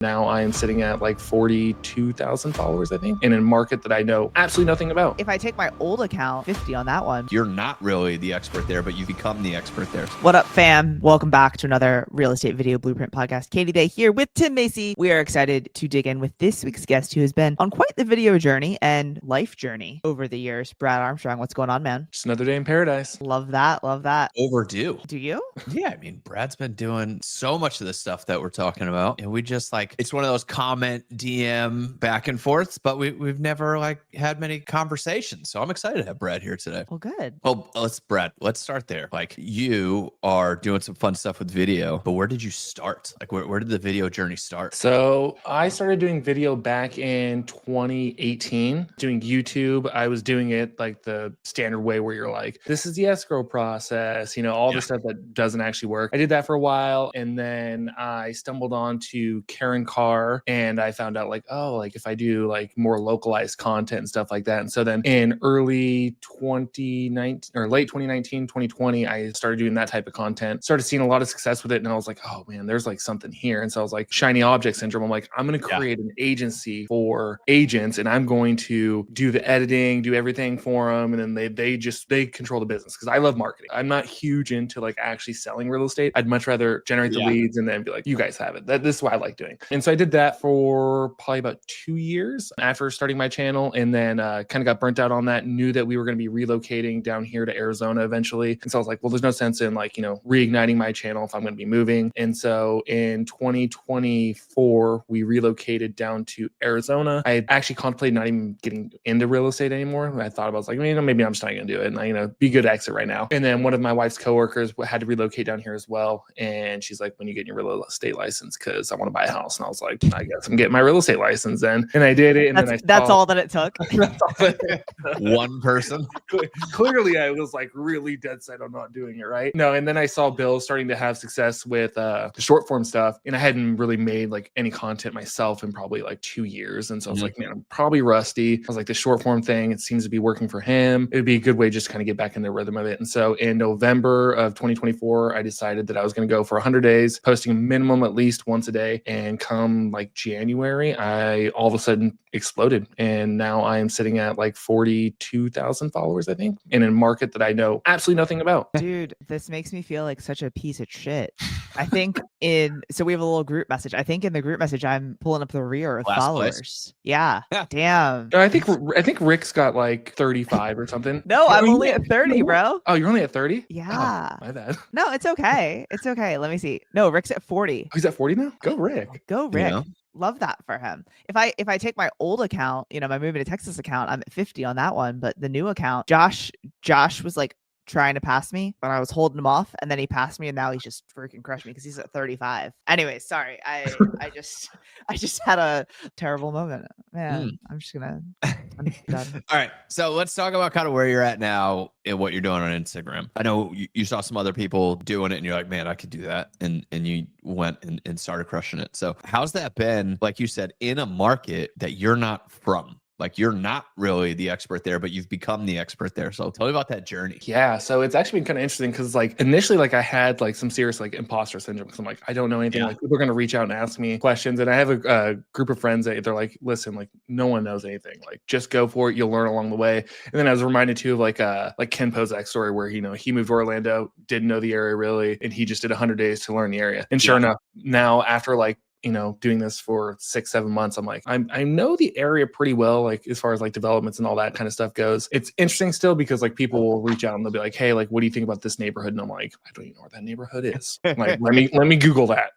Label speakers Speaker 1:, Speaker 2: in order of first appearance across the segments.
Speaker 1: Now I am sitting at like 42,000 followers, I think, in a market that I know absolutely nothing about.
Speaker 2: If I take my old account, 50 on that one.
Speaker 3: You're not really the expert there, but you become the expert there.
Speaker 2: What up, fam? Welcome back to another Real Estate Video Blueprint podcast. Katie Day here with Tim Macy. We are excited to dig in with this week's guest who has been on quite the video journey and life journey over the years. Brad Armstrong, what's going on, man?
Speaker 1: Just another day in paradise.
Speaker 2: Love that. Love that.
Speaker 3: Overdue.
Speaker 2: Do you?
Speaker 3: Yeah, I mean, Brad's been doing so much of the stuff that we're talking about, and we just it's one of those comment, DM, back and forths, but we've never had many conversations. So I'm excited to have Brad here today.
Speaker 2: Well, good.
Speaker 3: Well, let's start there. You are doing some fun stuff with video, but where did you start? Where did the video journey start?
Speaker 1: So I started doing video back in 2018, doing YouTube. I was doing it like the standard way where you're like, this is the escrow process, all the stuff that doesn't actually work. I did that for a while, and then I stumbled onto Karen Carr, and I found out if I do more localized content and stuff like that. And so then in early 2019 or late 2019, 2020, I started doing that type of content, started seeing a lot of success with it. And I was like, oh man, there's something here. And so I was like, shiny object syndrome. I'm like, I'm going to create an agency for agents, and I'm going to do the editing, do everything for them. And then they control the business, because I love marketing. I'm not huge into actually selling real estate. I'd much rather generate the leads and then be like, you guys have it. This is what I like doing. And so I did that for probably about 2 years after starting my channel, and then kind of got burnt out on that, knew that we were going to be relocating down here to Arizona eventually. And so I was like, well, there's no sense in reigniting my channel if I'm going to be moving. And so in 2024, we relocated down to Arizona. I actually contemplated not even getting into real estate anymore. I thought about maybe I'm just not going to do it, and be good exit right now. And then one of my wife's coworkers had to relocate down here as well. And she's like, when you get your real estate license, because I want to buy a house. And I was like, I guess I'm getting my real estate license then. And I did it. And
Speaker 2: that's all that it took.
Speaker 3: One person.
Speaker 1: Clearly, I was really dead set on not doing it, right? No, and then I saw Bill starting to have success with the short form stuff, and I hadn't really made any content myself in probably 2 years. And so I was like, man, I'm probably rusty. I was like, the short form thing, it seems to be working for him. It would be a good way just to kind of get back in the rhythm of it. And so in November of 2024, I decided that I was going to go for 100 days, posting a minimum at least once a day. And come January, I all of a sudden exploded. And now I am sitting at 42,000 followers, I think, in a market that I know absolutely nothing about.
Speaker 2: Dude, this makes me feel like such a piece of shit. I think so we have a little group message. I think in the group message, I'm pulling up the rear of followers. Place. Yeah. Damn.
Speaker 1: I think Rick's got 35 or something.
Speaker 2: No, I'm only at 30, bro.
Speaker 1: Oh, you're only at 30?
Speaker 2: Yeah.
Speaker 1: Oh, my bad.
Speaker 2: No, it's okay. It's okay. Let me see. No, Rick's at 40.
Speaker 1: Oh, he's at 40 now? Go Rick.
Speaker 2: Go Rick. Yeah. Love that for him. If I take my old account, my moving to Texas account, I'm at 50 on that one. But the new account, Josh was trying to pass me, but I was holding him off, and then he passed me, and now he's just freaking crushed me because he's at 35. Anyways, sorry. I just had a terrible moment. Man, I'm done.
Speaker 3: All right. So let's talk about kind of where you're at now and what you're doing on Instagram. I know you saw some other people doing it, and you're like, man, I could do that. And you went and started crushing it. So how's that been, like you said, in a market that you're not from? You're not really the expert there, but you've become the expert there. So tell me about that journey.
Speaker 1: Yeah. So it's actually been kind of interesting because initially, I had some serious imposter syndrome, because I'm like, I don't know anything. People are going to reach out and ask me questions. And I have a group of friends that they're like, listen, no one knows anything. Just go for it. You'll learn along the way. And then I was reminded too of Ken Pozak's story where, he moved to Orlando, didn't know the area really. And he just did 100 days to learn the area. And sure enough, now after doing this for 6-7 months, I'm like, I know the area pretty well, as far as developments and all that kind of stuff goes. It's interesting still because people will reach out and they'll be like, hey, what do you think about this neighborhood? And I'm like, I don't even know where that neighborhood is. Let me Google that.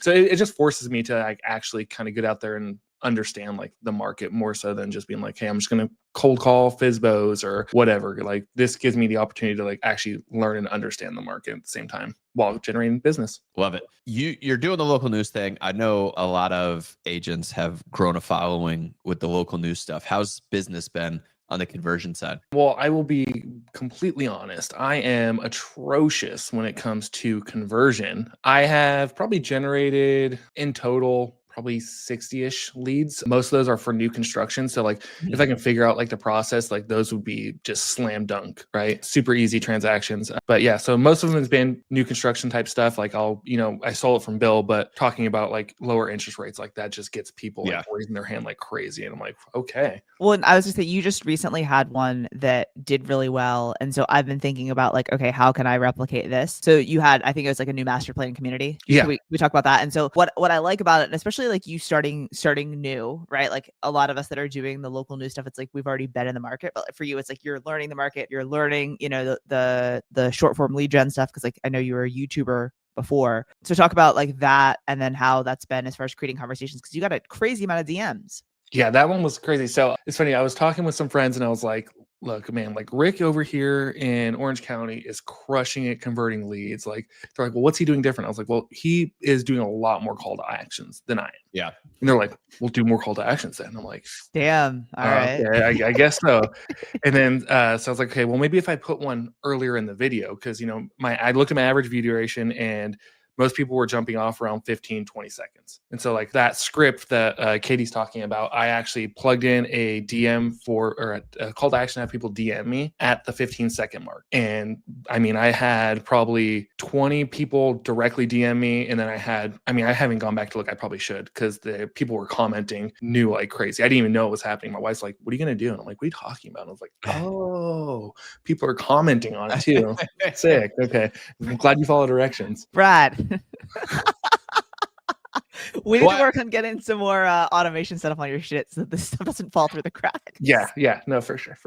Speaker 1: So it just forces me to actually kind of get out there and understand the market more so than just being hey, I'm just going to cold call FSBOs or whatever. This gives me the opportunity to actually learn and understand the market at the same time while generating business.
Speaker 3: Love it. You're doing the local news thing. I know a lot of agents have grown a following with the local news stuff. How's business been on the conversion side?
Speaker 1: Well, I will be completely honest. I am atrocious when it comes to conversion. I have probably generated in total probably 60-ish leads. Most of those are for new construction. So like if I can figure out like the process, like those would be just slam dunk, right? Super easy transactions. But yeah, so most of them has been new construction type stuff. Like I sold it from Bill, but talking about like lower interest rates, like that just gets people like raising their hand like crazy. And I'm like, okay.
Speaker 2: Well, and I was just saying, you just recently had one that did really well. And so I've been thinking about like, okay, how can I replicate this? So you had, I think it was like a new master plan community.
Speaker 1: Yeah.
Speaker 2: So we talk about that. And so what I like about it, and especially like you starting new, right? Like a lot of us that are doing the local news stuff, it's like we've already been in the market. But for you, it's like you're learning the market, you're learning, the short form lead gen stuff. Cause like I know you were a YouTuber before. So talk about like that and then how that's been as far as creating conversations, because you got a crazy amount of DMs.
Speaker 1: Yeah, that one was crazy. So it's funny. I was talking with some friends and I was like, look, man, like Rick over here in Orange County is crushing it, converting leads. Like they're like, well, what's he doing different? I was like, well, he is doing a lot more call to actions than I am.
Speaker 3: Yeah.
Speaker 1: And they're like, we'll do more call to actions then. I'm like,
Speaker 2: damn. All right.
Speaker 1: Okay, I guess so. And then so I was like, okay, well, maybe if I put one earlier in the video, because I looked at my average view duration and most people were jumping off around 15, 20 seconds. And so like that script that Katie's talking about, I actually plugged in a DM or a call to action to have people DM me at the 15-second mark. And I mean, I had probably 20 people directly DM me. And then I haven't gone back to look. I probably should, because the people were commenting new like crazy. I didn't even know it was happening. My wife's like, what are you going to do? And I'm like, what are you talking about? And I was like, oh, people are commenting on it too. Sick. Okay. I'm glad you follow directions.
Speaker 2: Brad. We need to work on getting some more automation set up on your shit so that this stuff doesn't fall through the cracks.
Speaker 1: Yeah, no, for sure.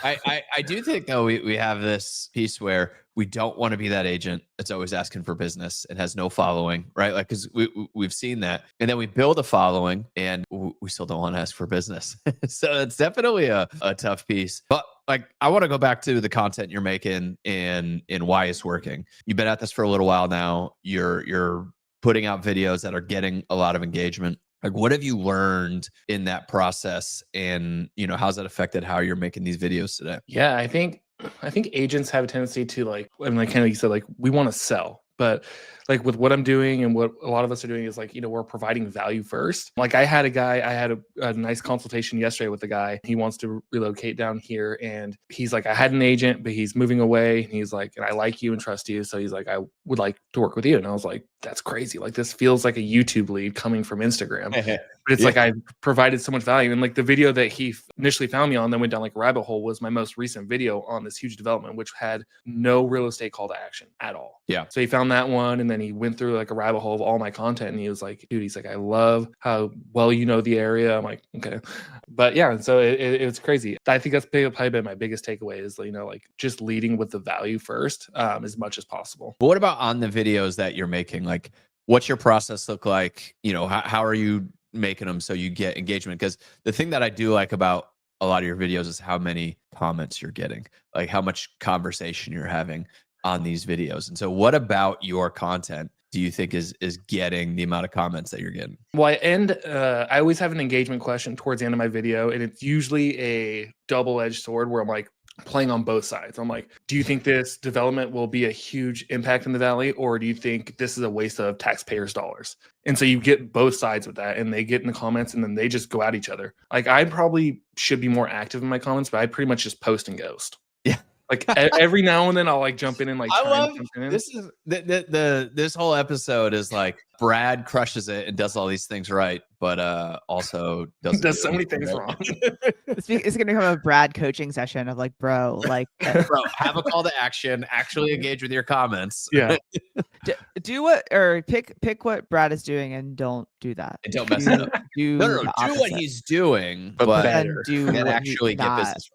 Speaker 3: I do think though we have this piece where we don't want to be that agent that's always asking for business and has no following, right? Like, because we've seen that, and then we build a following and we still don't want to ask for business. So it's definitely a tough piece. But like, I want to go back to the content you're making and why it's working. You've been at this for a little while now. You're putting out videos that are getting a lot of engagement. Like, what have you learned in that process, and how's that affected how you're making these videos today?
Speaker 1: Yeah, I think agents have a tendency to like kind of you said, like we want to sell, but like with what I'm doing and what a lot of us are doing is like, we're providing value first. Like I had a nice consultation yesterday with a guy. He wants to relocate down here, and he's like, I had an agent, but he's moving away. And he's like, and I like you and trust you. So he's like, I would like to work with you. And I was like, that's crazy. Like this feels like a YouTube lead coming from Instagram. But it's like I provided so much value. And like the video that he initially found me on, then went down like a rabbit hole, was my most recent video on this huge development, which had no real estate call to action at all.
Speaker 3: Yeah.
Speaker 1: So he found that one, and then he went through like a rabbit hole of all my content, and he was like, dude, he's like, I love how well you know the area. I'm like, okay. But yeah, so it's crazy. I think that's probably been my biggest takeaway is, like just leading with the value first as much as possible.
Speaker 3: But what about on the videos that you're making? Like, what's your process look like? How are you making them so you get engagement? Because the thing that I do like about a lot of your videos is how many comments you're getting, like how much conversation you're having on these videos. And so what about your content do you think is getting the amount of comments that you're getting?
Speaker 1: Well, I always have an engagement question towards the end of my video, and it's usually a double-edged sword where I'm like playing on both sides. I'm like, do you think this development will be a huge impact in the valley, or do you think this is a waste of taxpayers' dollars? And so you get both sides with that, and they get in the comments, and then they just go at each other. Like I probably should be more active in my comments, but I pretty much just post and ghost.
Speaker 3: Yeah.
Speaker 1: Like every now and then I'll like jump in and like
Speaker 3: I love this is this whole episode is like Brad crushes it and does all these things right, but also does
Speaker 1: so many things wrong.
Speaker 2: It's going to become a Brad coaching session of like, bro,
Speaker 3: have a call to action, actually engage with your comments.
Speaker 1: Yeah.
Speaker 2: do what, or pick what Brad is doing and don't do that.
Speaker 3: And don't mess it up.
Speaker 2: Do
Speaker 3: what he's doing,
Speaker 1: but
Speaker 3: better.
Speaker 2: Do
Speaker 3: and actually get business.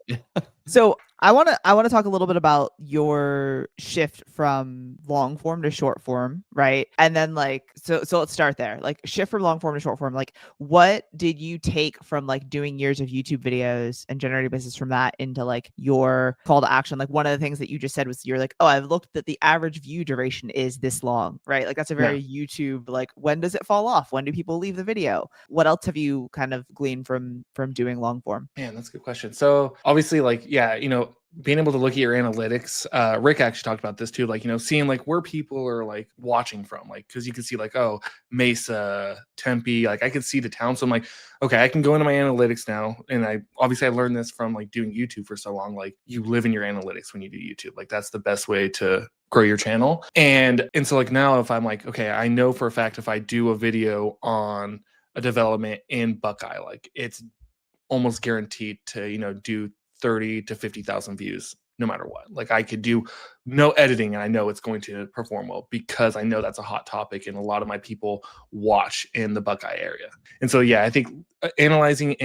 Speaker 2: So I want to talk a little bit about your shift from long form to short form, right? And then so let's start there. Like shift from long form to short form. Like what did you take from like doing years of YouTube videos and generating business from that into like your call to action? Like one of the things that you just said was you're like, oh, I've looked that the average view duration is this long, right? Like that's a very YouTube, like when does it fall off? When do people leave the video? What else have you kind of gleaned from doing long form?
Speaker 1: Man, that's a good question. So obviously like, yeah, being able to look at your analytics, Rick actually talked about this too, like, seeing like where people are like watching from, like, because you can see like, oh, Mesa, Tempe, like I could see the town. So I'm like, okay, I can go into my analytics now. And I learned this from like doing YouTube for so long. Like, you live in your analytics when you do YouTube. Like, that's the best way to grow your channel. And so like now if I'm like, okay, I know for a fact if I do a video on a development in Buckeye, like it's almost guaranteed to, do 30 to 50,000 views no matter what. Like, I could do no editing and I know it's going to perform well because I know that's a hot topic and a lot of my people watch in the Buckeye area. And so, yeah, I think analyzing the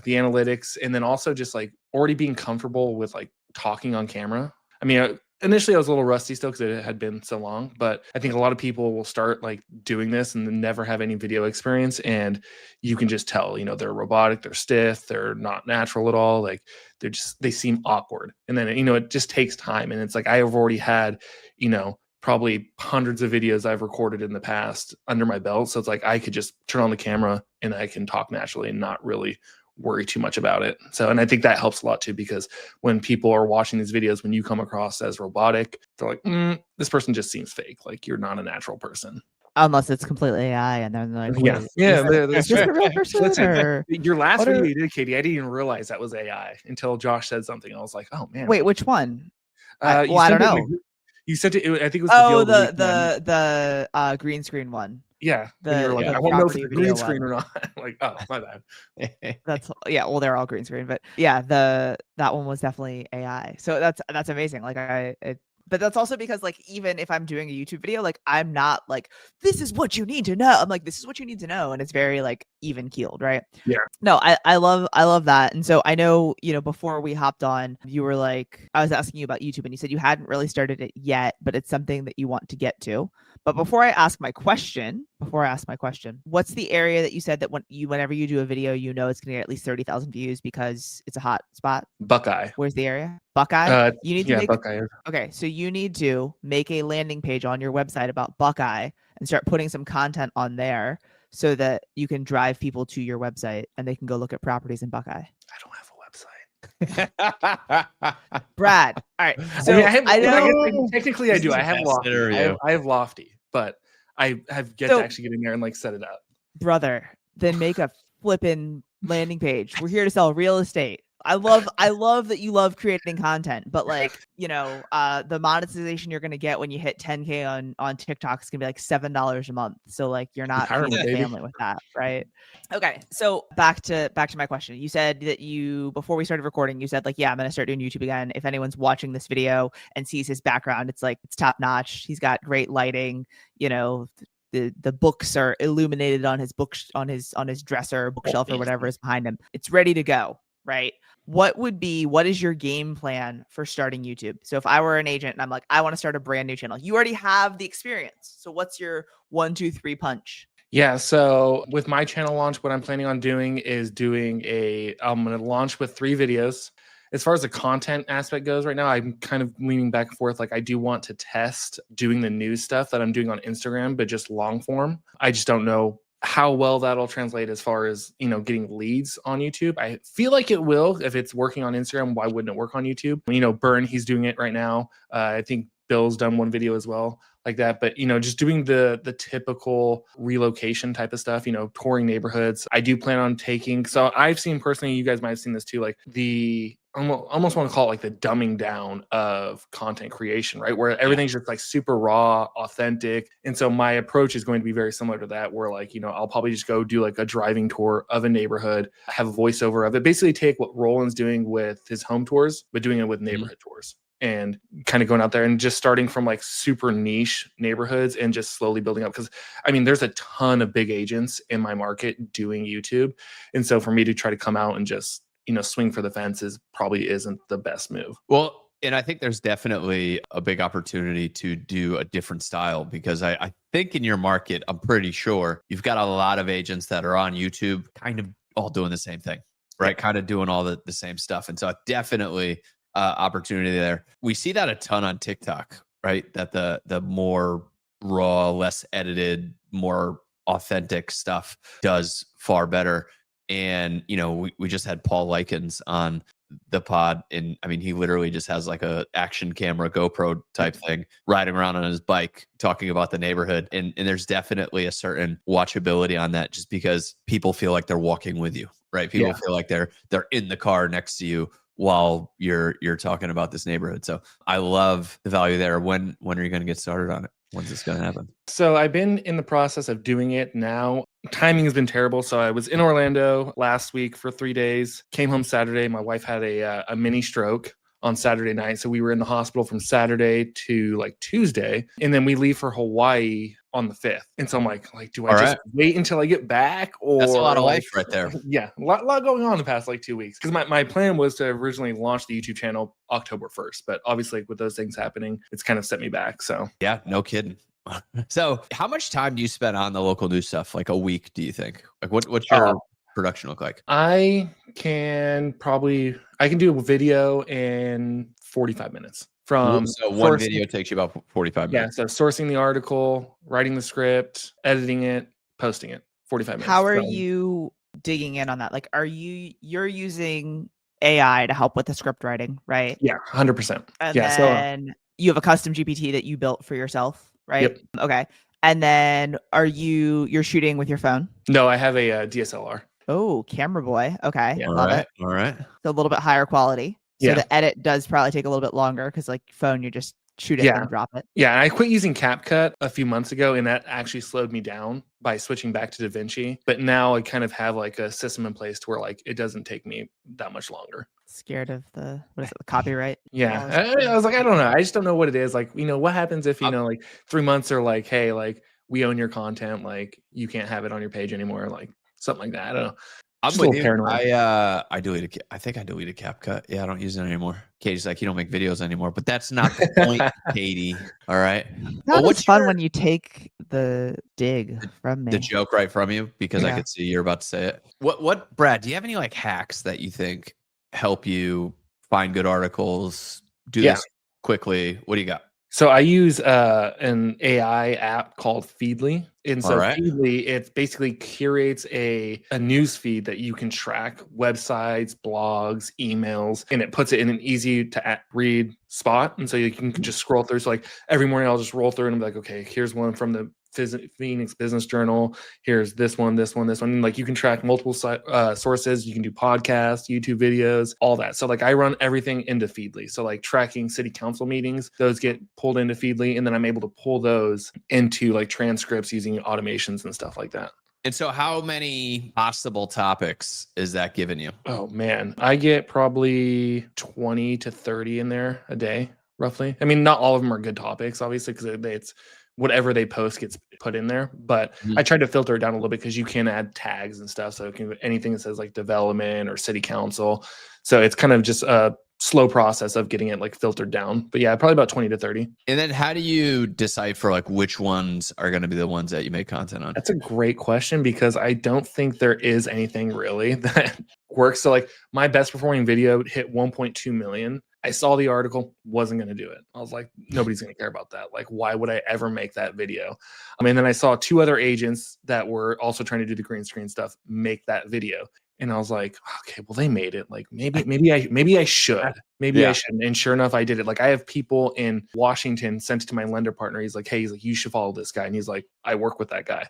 Speaker 1: analytics, and then also just like already being comfortable with like talking on camera. I mean, initially I was a little rusty still because it had been so long, but I think a lot of people will start like doing this and then never have any video experience. And you can just tell, they're robotic, they're stiff, they're not natural at all. Like, they seem awkward. And then, it just takes time. And it's like, I have already had, probably hundreds of videos I've recorded in the past under my belt. So it's like, I could just turn on the camera and I can talk naturally and not really worry too much about it. So, and I think that helps a lot too, because when people are watching these videos, when you come across as robotic, they're like, this person just seems fake. Like, you're not a natural person.
Speaker 2: Unless it's completely AI, and then they're like,
Speaker 1: that's
Speaker 2: is this a real person?
Speaker 1: Listen,
Speaker 2: or
Speaker 1: your last video you did, Katie, I didn't even realize that was AI until Josh said something. I was like, oh man.
Speaker 2: Wait, which one?
Speaker 1: I
Speaker 2: don't know.
Speaker 1: You sent it. I think it was
Speaker 2: the green screen one.
Speaker 1: Yeah. You were like, I won't know if it's a green screen or not. Like, oh, my bad.
Speaker 2: Well, they're all green screen, but yeah, that one was definitely AI. So that's amazing. Like, but that's also because like, even if I'm doing a YouTube video, like, I'm not like, this is what you need to know. I'm like, this is what you need to know. And it's very like even keeled, right?
Speaker 1: Yeah.
Speaker 2: No, I love that. And so I know, before we hopped on, you were like, I was asking you about YouTube and you said you hadn't really started it yet, but it's something that you want to get to. But before I ask my question, what's the area that you said that whenever you do a video, it's going to get at least 30,000 views because it's a hot spot?
Speaker 1: Buckeye.
Speaker 2: Where's the area? Buckeye? You need to make
Speaker 1: Buckeye.
Speaker 2: Okay, so you need to make a landing page on your website about Buckeye and start putting some content on there so that you can drive people to your website and they can go look at properties in Buckeye.
Speaker 1: I don't have a website.
Speaker 2: Brad. All right. So
Speaker 1: I know technically I do. I have Lofty. I have Lofty, but I have to actually get in there and like set it up.
Speaker 2: Brother, then make a flipping landing page. We're here to sell real estate. I love that you love creating content, but like, the monetization you're going to get when you hit 10K on TikTok is going to be like $7 a month. So like, you're not feeding the family with that. Right. Okay. So back to my question. You said that before we started recording, you said like, yeah, I'm going to start doing YouTube again. If anyone's watching this video and sees his background, it's like, it's top notch. He's got great lighting, the books are illuminated on his books, on his dresser, bookshelf, or whatever is behind him. It's ready to go. Right. What is your game plan for starting YouTube? So if I were an agent and I'm like, I want to start a brand new channel, you already have the experience. So what's your 1, 2, 3 punch?
Speaker 1: Yeah. So with my channel launch, what I'm planning on doing is I'm going to launch with 3 videos. As far as the content aspect goes right now, I'm kind of leaning back and forth. Like, I do want to test doing the news stuff that I'm doing on Instagram, but just long form. I just don't know how well that'll translate as far as, getting leads on YouTube. I feel like it will. If it's working on Instagram, why wouldn't it work on YouTube? Burn, he's doing it right now. I think Bill's done one video as well like that. But, just doing the typical relocation type of stuff, touring neighborhoods. I do plan on so I've seen personally, you guys might have seen this too, like almost want to call it like the dumbing down of content creation, right? Where everything's just like super raw, authentic. And so my approach is going to be very similar to that, where like, I'll probably just go do like a driving tour of a neighborhood, have a voiceover of it, basically take what Roland's doing with his home tours, but doing it with neighborhood tours. And kind of going out there and just starting from like super niche neighborhoods and just slowly building up. Because there's a ton of big agents in my market doing YouTube. And so for me to try to come out and just, swing for the fences probably isn't the best move.
Speaker 3: Well, and I think there's definitely a big opportunity to do a different style, because I think in your market, I'm pretty sure you've got a lot of agents that are on YouTube kind of all doing the same thing, right? Kind of doing all the same stuff. And so definitely opportunity there. We see that a ton on TikTok, right? That the more raw, less edited, more authentic stuff does far better. And, we just had Paul Likens on the pod, and I mean, he literally just has like a action camera GoPro type thing riding around on his bike talking about the neighborhood. And there's definitely a certain watchability on that just because people feel like they're walking with you, right? People feel like they're in the car next to you while you're talking about this neighborhood. So I love the value there. When are you going to get started on it? When's this going to happen?
Speaker 1: So I've been in the process of doing it now. Timing has been terrible. So I was in Orlando last week for 3 days, came home Saturday. My wife had a mini stroke on Saturday night. So we were in the hospital from Saturday to like Tuesday. And then we leave for Hawaii on the 5th. And so I'm like, do I just wait until I get back? Or
Speaker 3: that's a lot of life right there.
Speaker 1: Yeah, a lot going on the past like 2 weeks. Because my plan was to originally launch the YouTube channel October 1st. But obviously with those things happening, it's kind of set me back. So
Speaker 3: yeah, no kidding. So how much time do you spend on the local news stuff? Like a week, do you think? Like what's your production look like?
Speaker 1: I can do a video in 45 minutes.
Speaker 3: So one video takes you about 45 minutes.
Speaker 1: Yeah, so sourcing the article, writing the script, editing it, posting it, 45 minutes.
Speaker 2: How are you digging in on that? Like, you're using AI to help with the script writing, right?
Speaker 1: Yeah, 100%.
Speaker 2: And then you have a custom GPT that you built for yourself, right?
Speaker 1: Yep.
Speaker 2: Okay. And then you're shooting with your phone?
Speaker 1: No, I have a DSLR.
Speaker 2: Oh, camera boy. Okay.
Speaker 1: Yeah.
Speaker 2: Love it.
Speaker 3: All right.
Speaker 2: So a little bit higher quality. So the edit does probably take a little bit longer because like phone, you just shoot it and drop it.
Speaker 1: Yeah. And I quit using CapCut a few months ago, and that actually slowed me down by switching back to DaVinci. But now I kind of have like a system in place to where like it doesn't take me that much longer.
Speaker 2: Scared of the copyright?
Speaker 1: Yeah. I was like, I don't know. I just don't know what it is. Like, what happens if, like 3 months are like, hey, like we own your content, like you can't have it on your page anymore, like something like that. I don't know.
Speaker 3: I'm with you. I deleted. I think I deleted CapCut. Yeah, I don't use it anymore. Katie's like, you don't make videos anymore, but that's not the point, Katie. All right.
Speaker 2: Not as fun when you take the dig from me.
Speaker 3: The joke right from you because I could see you're about to say it. What, Brad? Do you have any like hacks that you think help you find good articles? Do this quickly. What do you got?
Speaker 1: So I use an AI app called Feedly. And so Feedly, it basically curates a news feed that you can track websites, blogs, emails, and it puts it in an easy to read spot. And so you can just scroll through. So like every morning I'll just roll through and be like, okay, here's one from the Phoenix Business Journal. Here's this one. And like you can track multiple sources. You can do podcasts, YouTube videos, all that. So like I run everything into Feedly. So like tracking city council meetings, those get pulled into Feedly, and then I'm able to pull those into like transcripts using automations and stuff like that.
Speaker 3: And so how many possible topics is that giving you?
Speaker 1: Oh man, I get probably 20 to 30 in there a day, roughly. I mean, not all of them are good topics, obviously, because it's whatever they post gets put in there, but I tried to filter it down a little bit because you can add tags and stuff. So it can anything that says like development or city council. So it's kind of just a slow process of getting it like filtered down. But yeah, probably about 20 to 30.
Speaker 3: And then how do you decipher like which ones are going to be the ones that you make content on?
Speaker 1: That's a great question because I don't think there is anything really that works. So like my best performing video hit 1.2 million. I saw the article, wasn't going to do it. I was like, nobody's going to care about that. Like, why would I ever make that video? I mean, then I saw 2 other agents that were also trying to do the green screen stuff make that video. And I was like, okay, well, they made it. Like maybe I should. Maybe I shouldn't. And sure enough, I did it. Like I have people in Washington sent it to my lender partner. He's like, you should follow this guy. And he's like, I work with that guy.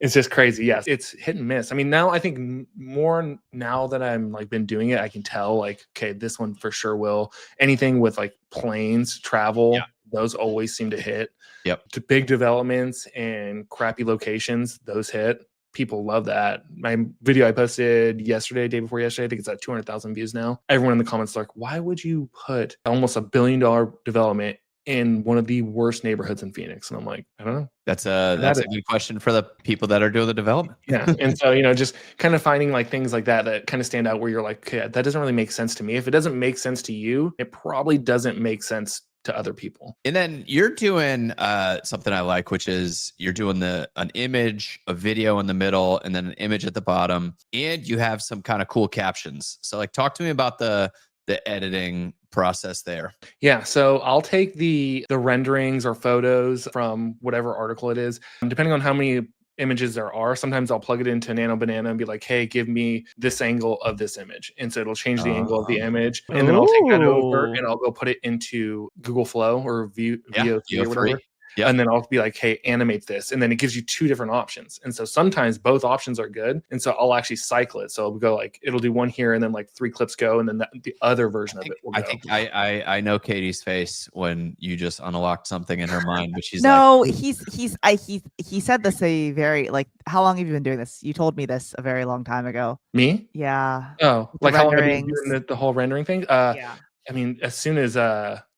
Speaker 1: It's just crazy. Yes, it's hit and miss. I mean, now I think more now that I'm like been doing it, I can tell like, okay, this one for sure will. Anything with like planes, travel, those always seem to hit.
Speaker 3: Yep.
Speaker 1: To big developments and crappy locations, those hit. People love that. My video I posted yesterday, day before yesterday, I think it's at 200,000 views now. Everyone in the comments is like, why would you put almost $1 billion development in one of the worst neighborhoods in Phoenix? And I'm like, I don't know.
Speaker 3: That's a good question for the people that are doing the development.
Speaker 1: Yeah. And so, just kind of finding like things like that kind of stand out where you're like, okay, that doesn't really make sense to me. If it doesn't make sense to you, it probably doesn't make sense to other people.
Speaker 3: And then you're doing something I like, which is you're doing an image, a video in the middle, and then an image at the bottom, and you have some kind of cool captions. So like talk to me about the editing process there.
Speaker 1: Yeah. So I'll take the renderings or photos from whatever article it is. Depending on how many images there are. Sometimes I'll plug it into Nano Banana and be like, hey, give me this angle of this image. And so it'll change the angle of the image. And then I'll take that over and I'll go put it into Google Flow or VO3 or whatever.
Speaker 3: Yep.
Speaker 1: And then I'll be like, hey, animate this. And then it gives you 2 different options. And so sometimes both options are good. And so I'll actually cycle it. So it'll go like, it'll do one here and then like 3 clips go. And then the other version of it will go.
Speaker 3: I think I know Katie's face when you just unlocked something in her mind, but she's
Speaker 2: no,
Speaker 3: like,
Speaker 2: he said this a very, like, how long have you been doing this? You told me this a very long time ago.
Speaker 1: Me?
Speaker 2: Yeah.
Speaker 1: Oh,
Speaker 2: The
Speaker 1: like how long have you been
Speaker 2: renderings.
Speaker 1: doing the whole rendering thing?
Speaker 2: Yeah.
Speaker 1: I mean, as soon as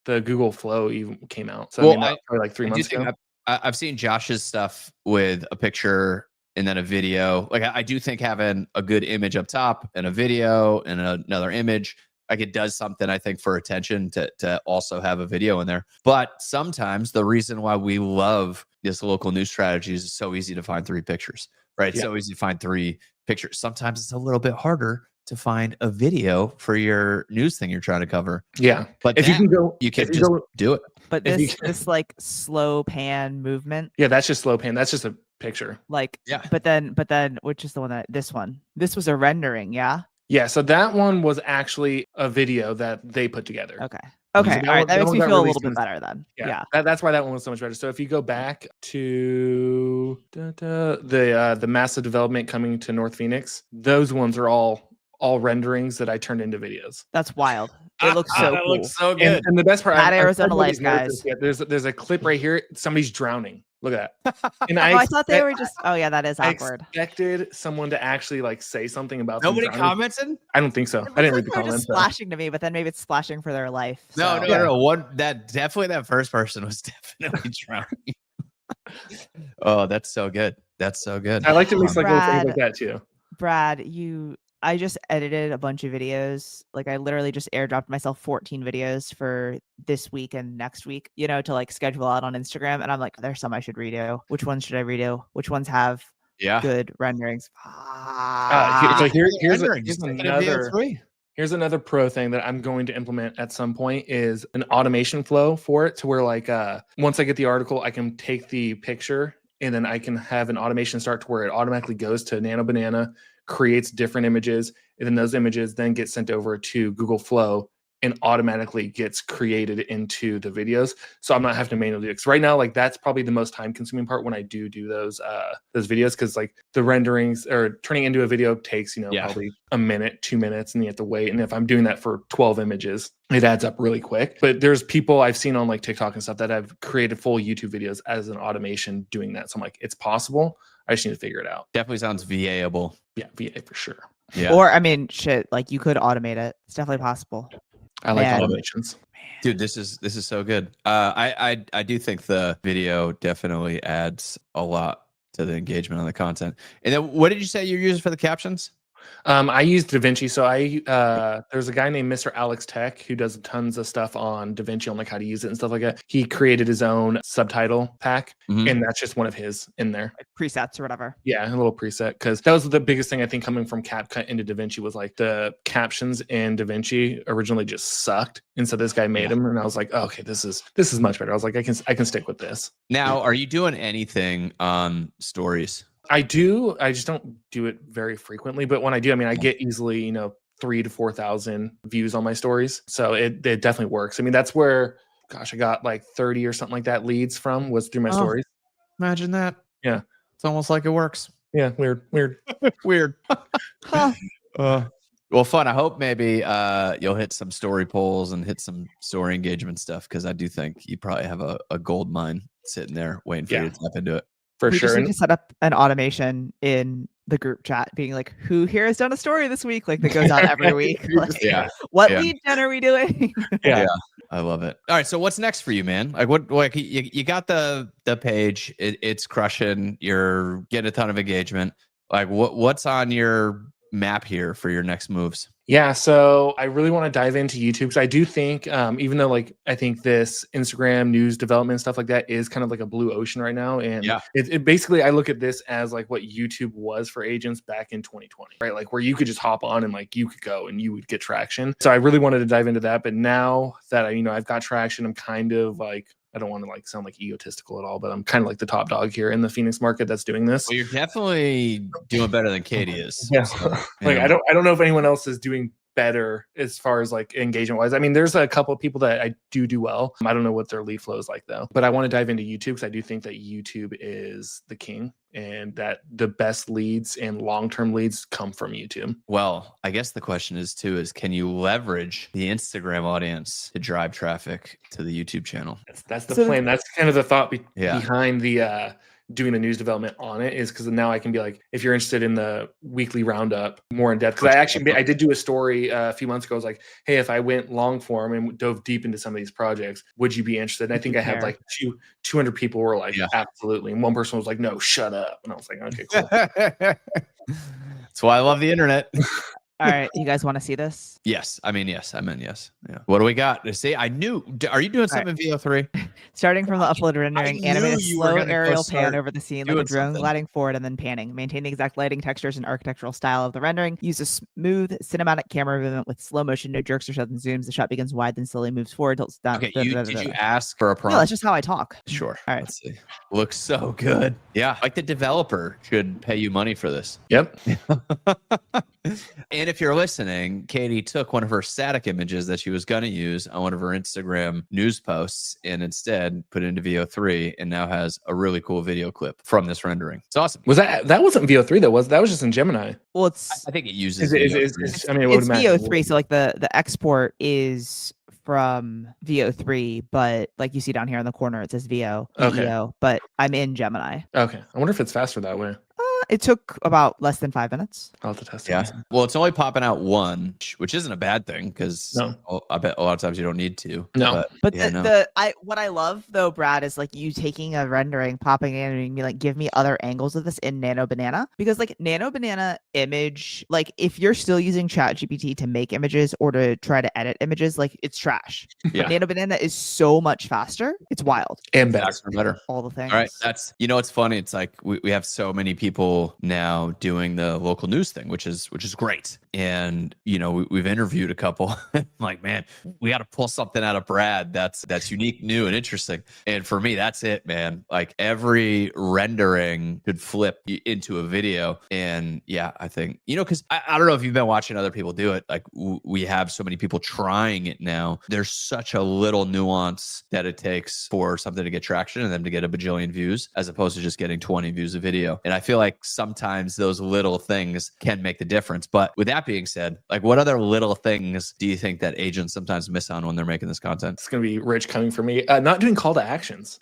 Speaker 1: the Google Flow even came out. So
Speaker 3: Well,
Speaker 1: I mean, that's probably like 3 months ago.
Speaker 3: I've seen Josh's stuff with a picture and then a video. Like I do think having a good image up top and a video and another image, like it does something, I think, for attention to also have a video in there. But sometimes the reason why we love this local news strategy is it's so easy to find 3 pictures, right? It's so easy to find 3 pictures. Sometimes it's a little bit harder to find a video for your news thing you're trying to cover.
Speaker 1: Yeah.
Speaker 3: But
Speaker 1: if you can go,
Speaker 3: you can just do it.
Speaker 2: But this like slow pan movement.
Speaker 1: Yeah, that's just slow pan. That's just a picture.
Speaker 2: Like,
Speaker 3: yeah.
Speaker 2: But then, which is the one this was a rendering, yeah?
Speaker 1: Yeah. So that one was actually a video that they put together.
Speaker 2: Okay.
Speaker 1: So
Speaker 2: All right. That makes me feel a little bit better then.
Speaker 1: Yeah. That's why that one was so much better. So if you go back to the massive development coming to North Phoenix, those ones are all renderings that I turned into videos.
Speaker 2: That's wild. It looks so cool.
Speaker 3: Looks so good.
Speaker 1: And the best part,
Speaker 2: That Arizona Lights, guys.
Speaker 1: There's a clip right here. Somebody's drowning. Look at that. And
Speaker 2: I thought they were just. Oh yeah, that is awkward.
Speaker 1: I expected someone to actually like say something about.
Speaker 3: Nobody commented.
Speaker 1: I don't think so. I didn't read the comments.
Speaker 2: Just splashing to me, but then maybe it's splashing for their life.
Speaker 3: So. No. That first person was definitely drowning. Oh, that's so good. That's so good.
Speaker 1: I like to mix like little things like that too.
Speaker 2: Brad, I just edited a bunch of videos. Like I literally just airdropped myself 14 videos for this week and next week, to like schedule out on Instagram. And I'm like, there's some I should redo. Which ones should I redo? Which ones have good renderings?
Speaker 1: So here's another pro thing that I'm going to implement at some point is an automation flow for it to where like once I get the article, I can take the picture and then I can have an automation start to where it automatically goes to Nano Banana, creates different images, and then those images then get sent over to Google Flow and automatically gets created into the videos. So I'm not having to manually do it. Because right now, like that's probably the most time consuming part when I do those videos, because like the renderings or turning into a video takes, probably a minute, 2 minutes, and you have to wait. And if I'm doing that for 12 images, it adds up really quick. But there's people I've seen on like TikTok and stuff that have created full YouTube videos as an automation doing that. So I'm like, it's possible. I just need to figure it out.
Speaker 3: Definitely sounds VA-able.
Speaker 1: Yeah, VA for sure.
Speaker 3: Yeah.
Speaker 2: Or I mean, shit, like you could automate it. It's definitely possible.
Speaker 1: I like automations.
Speaker 3: Dude, this is so good. I do think the video definitely adds a lot to the engagement on the content. And then what did you say you're using for the captions?
Speaker 1: I use DaVinci. So there's a guy named Mr. Alex Tech who does tons of stuff on DaVinci on like how to use it and stuff like that. He created his own subtitle pack, and that's just one of his in there.
Speaker 2: Like presets or whatever.
Speaker 1: Yeah, a little preset, because that was the biggest thing I think coming from CapCut into DaVinci was like the captions in DaVinci originally just sucked, and so this guy made them, and I was like, oh, okay, this is much better. I was like, I can stick with this.
Speaker 3: Now, are you doing anything on stories?
Speaker 1: I do. I just don't do it very frequently. But when I do, I mean, I get easily, 3,000 to 4,000 views on my stories. So it definitely works. I mean, that's where, gosh, I got like 30 or something like that leads from was through my stories.
Speaker 3: Imagine that.
Speaker 1: Yeah.
Speaker 3: It's almost like it works.
Speaker 1: Yeah. Weird.
Speaker 3: Weird. Huh. Well, fun. I hope maybe you'll hit some story polls and hit some story engagement stuff, because I do think you probably have a gold mine sitting there waiting for you to tap into it.
Speaker 2: We just need to set up an automation in the group chat being like, who here has done a story this week? Like that goes out every week. Like, what lead gen are we doing?
Speaker 3: Yeah. I love it. All right. So what's next for you, man? Like what, like you got the page, it's crushing. You're getting a ton of engagement. Like what's on your map here for your next moves?
Speaker 1: Yeah, so I really want to dive into YouTube, because I do think, even though like I think this Instagram news development and stuff like that is kind of like a blue ocean right now, and it basically I look at this as like what YouTube was for agents back in 2020, right? Like where you could just hop on and like you could go and you would get traction. So I really wanted to dive into that, but now that I've got traction, I'm kind of like I don't want to like sound like egotistical at all, but I'm kind of like the top dog here in the Phoenix market that's doing this.
Speaker 3: Well, you're definitely doing better than Katie is.
Speaker 1: Yeah.
Speaker 3: So,
Speaker 1: Like
Speaker 3: yeah.
Speaker 1: I don't know if anyone else is doing better as far as like engagement wise. I mean, there's a couple of people that I do well. I don't know what their lead flow is like though, but I want to dive into YouTube because I do think that YouTube is the king and that the best leads and long-term leads come from YouTube.
Speaker 3: Well, I guess the question is too, is can you leverage the Instagram audience to drive traffic to the YouTube channel?
Speaker 1: That's the plan. That's kind of the thought behind the doing the news development on it, is because now I can be like, if you're interested in the weekly roundup more in depth, because I did do a story a few months ago. I was like, hey, if I went long form and dove deep into some of these projects, would you be interested? And I think I had like 200 people were like, absolutely. And one person was like, no, shut up. And I was like, okay, cool.
Speaker 3: That's why I love the internet.
Speaker 2: All right, you guys want to see this?
Speaker 3: Yes. I mean, yes. I meant yes. Yeah. What do we got? See, I knew. Are you doing something in VO3?
Speaker 2: Starting from the upload rendering, animate a slow aerial pan over the scene like a drone
Speaker 3: something.
Speaker 2: gliding forward and then panning. Maintain the exact lighting, textures, and architectural style of the rendering. Use a smooth cinematic camera movement with slow motion, no jerks or sudden zooms. The shot begins wide, then slowly moves forward till it's done.
Speaker 3: Okay, did you ask for a prompt?
Speaker 2: No, that's just how I talk.
Speaker 3: Sure.
Speaker 2: All right.
Speaker 3: Let's see. Looks so good. Yeah, like the developer should pay you money for this.
Speaker 1: Yep.
Speaker 3: And if you're listening, Katie took one of her static images that she was going to use on one of her Instagram news posts and instead put it into VO3 and now has a really cool video clip from this rendering. It's awesome.
Speaker 1: Was that wasn't VO3 though, that was just in Gemini.
Speaker 2: Well, it's
Speaker 3: I think it uses
Speaker 2: it's VO3, so like the export is from VO3, but like you see down here in the corner, it says VO. But I'm in Gemini.
Speaker 1: Okay. I wonder if it's faster that way.
Speaker 2: It took about less than 5 minutes.
Speaker 1: I'll have to test it.
Speaker 3: Yeah. Well, it's only popping out one, which isn't a bad thing because I bet a lot of times you don't need to.
Speaker 1: No.
Speaker 2: But what I love though, Brad, is like you taking a rendering, popping in and be like, give me other angles of this in Nano Banana. Because like Nano Banana image, like if you're still using ChatGPT to make images or to try to edit images, like it's trash.
Speaker 3: Yeah.
Speaker 2: Nano Banana is so much faster. It's wild.
Speaker 1: And better.
Speaker 2: All the things.
Speaker 3: All right. That's, it's funny. It's like we have so many people now doing the local news thing, which is great. And we've interviewed a couple. Like, man, we got to pull something out of Brad that's unique, new, and interesting. And for me, that's it, man. Like every rendering could flip into a video. And yeah, I think because I don't know if you've been watching other people do it. Like we have so many people trying it now. There's such a little nuance that it takes for something to get traction and them to get a bajillion views, as opposed to just getting 20 views a video. And I feel like sometimes those little things can make the difference. But with that being said, like what other little things do you think that agents sometimes miss on when they're making this content?
Speaker 1: It's going to be rich coming from me. Not doing call to actions.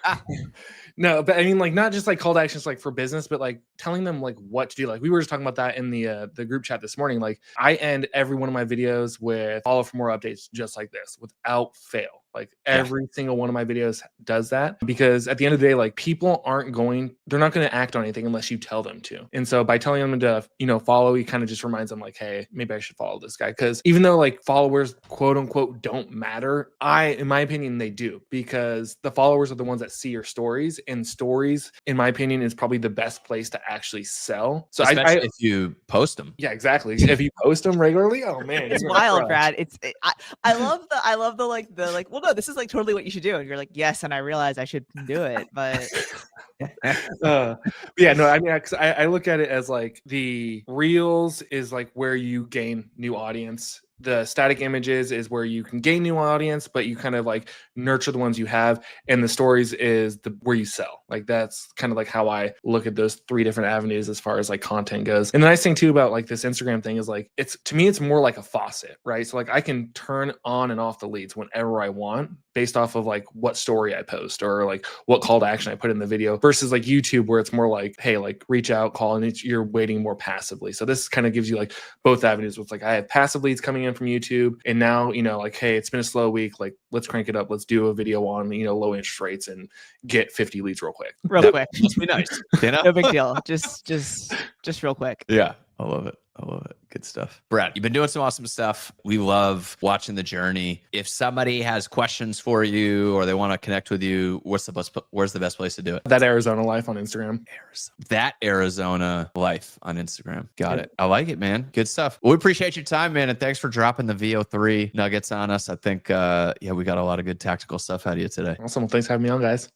Speaker 1: No, but I mean, like not just like call to actions like for business, but like telling them like what to do. Like we were just talking about that in the group chat this morning. Like I end every one of my videos with follow for more updates, just like this, without fail. Like every single one of my videos does that, because at the end of the day, like people they're not going to act on anything unless you tell them to. And so by telling them to, follow, he kind of just reminds them like, hey, maybe I should follow this guy. Cause even though like followers quote unquote don't matter, in my opinion, they do, because the followers are the ones that see your stories, and stories, in my opinion, is probably the best place to actually sell. So
Speaker 3: especially if you post them.
Speaker 1: Yeah, exactly. If you post them regularly, oh man,
Speaker 2: it's wild, Brad. I love the well, no, this is like totally what you should do. And you're like, yes. And I realize I should do it, but
Speaker 1: yeah, no, I mean, I look at it as like the reels is like where you gain new audience. The static images is where you can gain new audience, but you kind of like nurture the ones you have. And the stories is where you sell. Like that's kind of like how I look at those three different avenues as far as like content goes. And the nice thing too about like this Instagram thing is like, to me, it's more like a faucet, right? So like I can turn on and off the leads whenever I want based off of like what story I post or like what call to action I put in the video, versus like YouTube where it's more like, hey, like reach out, call, and you're waiting more passively. So this kind of gives you like both avenues. It's like I have passive leads coming in from YouTube, and now like, hey, it's been a slow week, like let's crank it up, let's do a video on low interest rates and get 50 leads real quick.
Speaker 2: Quick.
Speaker 3: Must be nice.
Speaker 2: No big deal. Just real quick.
Speaker 3: Yeah, I love it. Good stuff. Brett, you've been doing some awesome stuff. We love watching the journey. If somebody has questions for you or they want to connect with you, where's the best place to do it?
Speaker 1: That Arizona life on Instagram.
Speaker 3: That Arizona life on Instagram. Got it. I like it, man. Good stuff. Well, we appreciate your time, man. And thanks for dropping the VO3 nuggets on us. I think, we got a lot of good tactical stuff out of you today.
Speaker 1: Awesome. Well, thanks for having me on, guys.